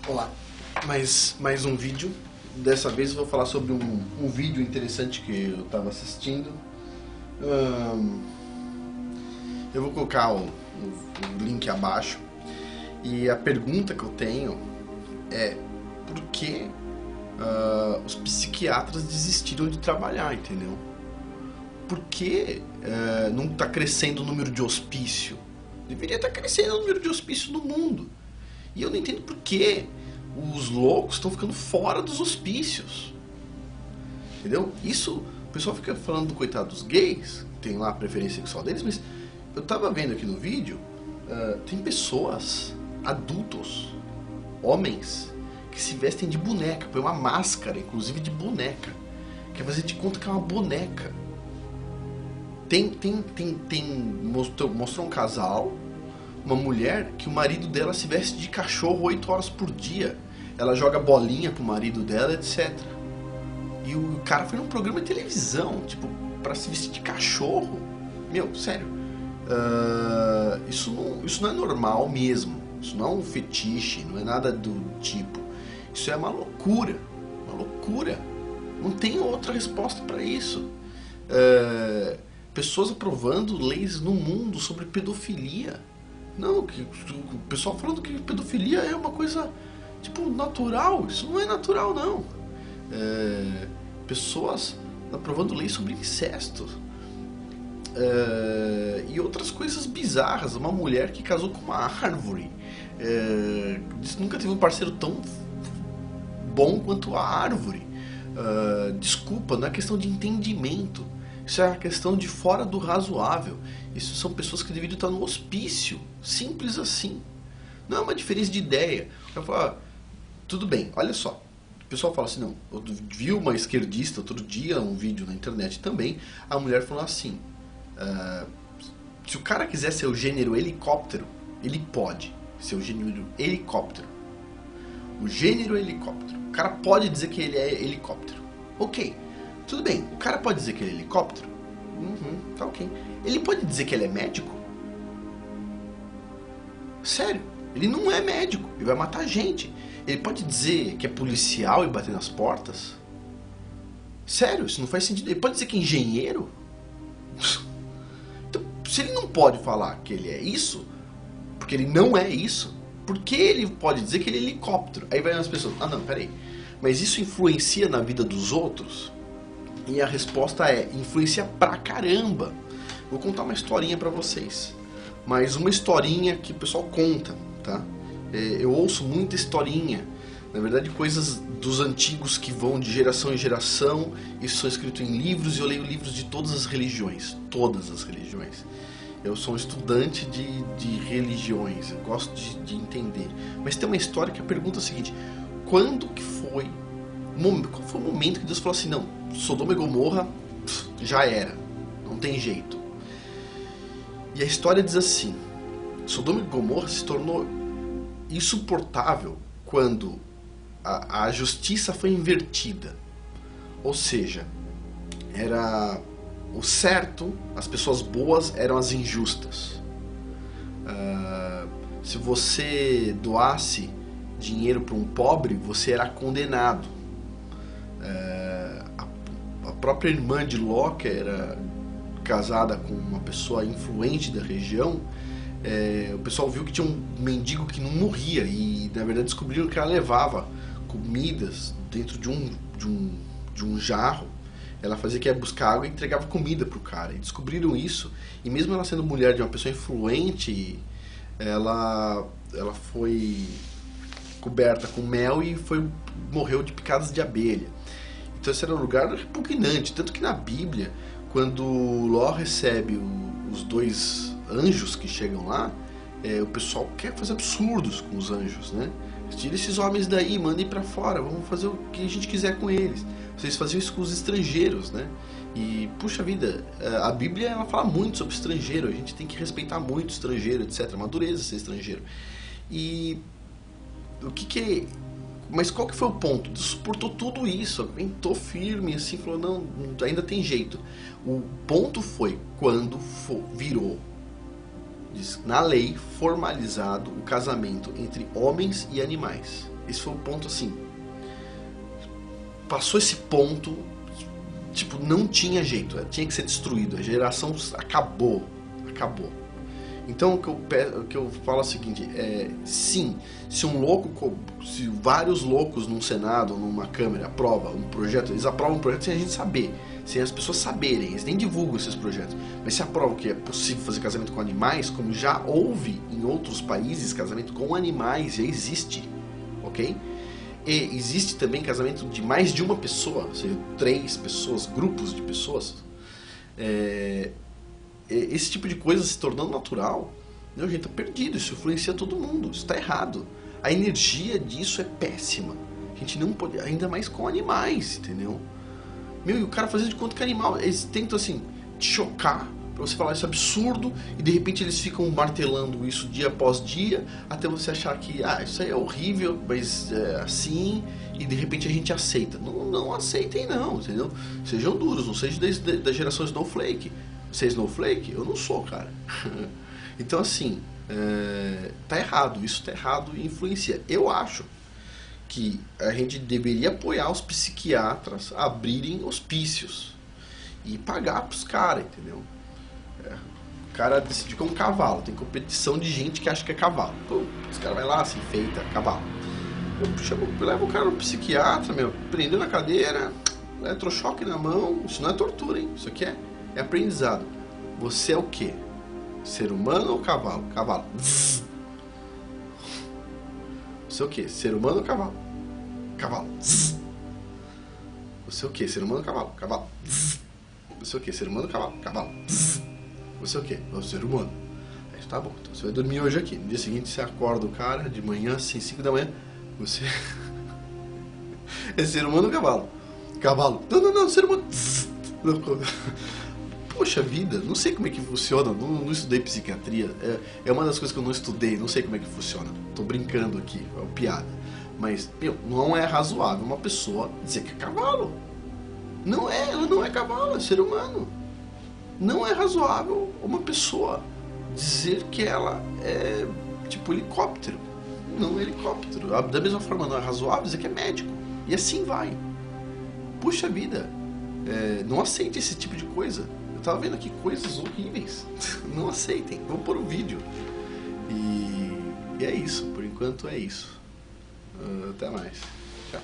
Olá, mais um vídeo. Dessa vez eu vou falar sobre um vídeo interessante que eu estava assistindo. Eu vou colocar o link abaixo. E a pergunta que eu tenho é: por que os psiquiatras desistiram de trabalhar, entendeu? Por que não está crescendo o número de hospício? Deveria estar crescendo o número de hospício no mundo. E eu não entendo por que os loucos estão ficando fora dos hospícios. Entendeu? Isso, o pessoal fica falando do coitado dos gays, tem lá a preferência sexual deles, mas eu tava vendo aqui no vídeo, tem pessoas, adultos, homens, que se vestem de boneca, põe uma máscara, inclusive de boneca. Quer fazer de conta que é uma boneca. Mostrou um casal, uma mulher que o marido dela se veste de cachorro 8 horas por dia. Ela joga bolinha pro marido dela, etc. E o cara foi num programa de televisão, tipo, pra se vestir de cachorro. Meu, sério. Isso não é normal mesmo. Isso não é um fetiche, não é nada do tipo. Isso é uma loucura. Uma loucura. Não tem outra resposta pra isso. Pessoas aprovando leis no mundo sobre pedofilia. Não, o pessoal falando que pedofilia é uma coisa, tipo, natural. Isso não é natural, não. Pessoas aprovando leis sobre incesto. E outras coisas bizarras. Uma mulher que casou com uma árvore. Nunca teve um parceiro tão bom quanto a árvore. Desculpa, não é questão de entendimento. Isso é uma questão de fora do razoável. Isso são pessoas que deveriam estar no hospício. Simples assim. Não é uma diferença de ideia. Eu falo, tudo bem, olha só. O pessoal fala assim, não. Eu vi uma esquerdista outro dia, um vídeo na internet também. A mulher falou assim: se o cara quiser ser o gênero helicóptero, ele pode ser o gênero helicóptero. O gênero helicóptero. O cara pode dizer que ele é helicóptero. Ok. Tudo bem, o cara pode dizer que ele é helicóptero? Tá ok. Ele pode dizer que ele é médico? Sério, ele não é médico, ele vai matar gente. Ele pode dizer que é policial e bater nas portas? Sério, isso não faz sentido. Ele pode dizer que é engenheiro? Então, se ele não pode falar que ele é isso, porque ele não é isso, por que ele pode dizer que ele é helicóptero? Aí vai as pessoas, não, peraí, mas isso influencia na vida dos outros? E a resposta é: influencia pra caramba. Vou contar uma historinha pra vocês. Mas uma historinha que o pessoal conta, tá? Eu ouço muita historinha. Na verdade, coisas dos antigos que vão de geração em geração. Isso são escritos em livros e eu leio livros de todas as religiões. Todas as religiões. Eu sou um estudante de religiões. Eu gosto de entender. Mas tem uma história que a pergunta é a seguinte: quando que foi? Qual foi o momento que Deus falou assim: não, Sodoma e Gomorra já era, não tem jeito? E a história diz assim: Sodoma e Gomorra se tornou insuportável quando a justiça foi invertida. Ou seja, era o certo, as pessoas boas eram as injustas. Se você doasse dinheiro para um pobre, você era condenado. A própria irmã de Ló, que era casada com uma pessoa influente da região, o pessoal viu que tinha um mendigo que não morria e na verdade descobriram que ela levava comidas dentro de um jarro. Ela fazia que ia buscar água e entregava comida pro cara, e descobriram isso. E mesmo ela sendo mulher de uma pessoa influente, ela foi coberta com mel e morreu de picadas de abelha. Então esse era um lugar repugnante. Tanto que na Bíblia, quando Ló recebe os 2 anjos que chegam lá, o pessoal quer fazer absurdos com os anjos, né? Tira esses homens daí, mandem pra fora, vamos fazer o que a gente quiser com eles. Vocês faziam isso com os estrangeiros, né? E, puxa vida, a Bíblia ela fala muito sobre estrangeiro. A gente tem que respeitar muito o estrangeiro, etc. É uma dureza ser estrangeiro. E mas qual que foi o ponto? Suportou tudo isso, aguentou firme, assim, falou, não, ainda tem jeito. O ponto foi quando virou, na lei, formalizado o casamento entre homens e animais. esse foi o ponto assim. Passou esse ponto, tipo, não tinha jeito, tinha que ser destruído. A geração acabou. Então o que eu falo é o seguinte, sim, se se vários loucos num Senado, numa Câmara aprovam um projeto, eles aprovam um projeto sem a gente saber, sem as pessoas saberem, eles nem divulgam esses projetos, mas se aprovam que é possível fazer casamento com animais, como já houve em outros países, casamento com animais já existe, ok? E existe também casamento de mais de uma pessoa, ou seja, 3 pessoas, grupos de pessoas. Esse tipo de coisa se tornando natural, a gente tá perdido, isso influencia todo mundo, isso tá errado. A energia disso é péssima. A gente não pode, ainda mais com animais, entendeu? E o cara fazendo de conta que é animal, eles tentam assim, te chocar, pra você falar isso é absurdo, e de repente eles ficam martelando isso dia após dia, até você achar que, isso aí é horrível, mas é assim, e de repente a gente aceita. Não aceitem não, entendeu? Sejam duros, não sejam da geração Snowflake. Você é Snowflake? Eu não sou, cara. Então assim, tá errado, isso tá errado e influencia. Eu acho que a gente deveria apoiar os psiquiatras a abrirem hospícios e pagar pros caras, entendeu? O cara decide com um cavalo, tem competição de gente que acha que é cavalo. Pô, os caras vai lá, se enfeita, cavalo. Eu levo o cara no psiquiatra, prendeu na cadeira, eletrochoque na mão, isso não é tortura, hein? Isso aqui é aprendizado. Você é o quê? Ser humano ou cavalo? Cavalo. Zzz. Você é o quê? Ser humano ou cavalo? Cavalo. Zzz. Você é o quê? Ser humano ou cavalo? Cavalo. Zzz. Você é o quê? Ser humano ou cavalo? Cavalo. Zzz. Você é o quê? É o ser humano. Aí tá bom, então você vai dormir hoje aqui. No dia seguinte você acorda o cara de manhã, assim, 5 da manhã. Você é ser humano ou cavalo? Cavalo. Não, ser humano. Zzz. Poxa vida, não sei como é que funciona, não estudei psiquiatria, é uma das coisas que eu não estudei, não sei como é que funciona, tô brincando aqui, é uma piada. Mas, não é razoável uma pessoa dizer que é cavalo. Não é, ela não é cavalo, é ser humano. Não é razoável uma pessoa dizer que ela é tipo helicóptero. Não é helicóptero. Da mesma forma, não é razoável dizer que é médico. E assim vai. Puxa vida, não aceite esse tipo de coisa. Eu tava vendo aqui coisas horríveis. Não aceitem. Vou pôr um vídeo. E é isso. Por enquanto é isso. Até mais. Tchau.